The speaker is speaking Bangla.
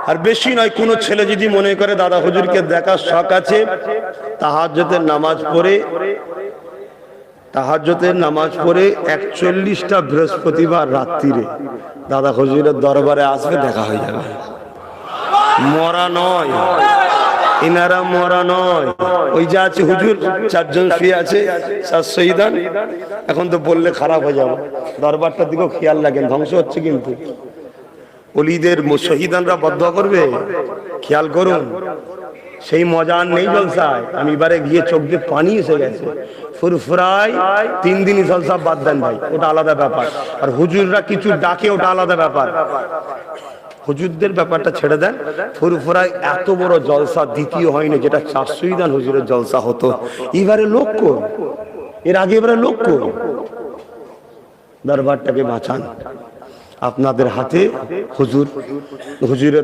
আর বেশি নয়, কোনো ছেলে যদি মনে করে দাদা হুজুরকে দেখার শখ আছে, তাহাজ্জুদের নামাজ পড়ে 41টা বৃহস্পতিবার রাত্রিরে দাদা হুজুরের দরবারে আসবে, দেখা হয়ে যাবে। মরা নয়, ইনারা মরা নয়। ওই যে আছে হুজুর, 4 জন শুয়ে আছে, 4 শহীদান। এখন তো বললে খারাপ হয়ে যাবে, দরবারটার দিকেও খেয়াল রাখেন, ধ্বংস হচ্ছে কিন্তু। ওলিদের শহীদানরা বদদোয়া করবে, খেয়াল করুন। সেই মজা আর নেই জলসায়। আমি এবারে গিয়ে চোখ দিয়ে পানি এসে গেছে, ফুরফুরাই 3 দিনই জলসা বাদ দেন ভাই, ওটা আলাদা ব্যাপার। আর হুজুররা কিছু ডাকে, ওটা আলাদা ব্যাপার। হুজুরদের ব্যাপারটা ছেড়ে দেন। ফুরফুরায় এত বড় জলসা দ্বিতীয় হয়নি, যেটা 4 শহীদান হুজুরের জলসা হতো। এবারে লোক কম, এর আগে এবারে লোক কম। দরবারটাকে বাঁচান, আপনাদের হাতে হুজুরের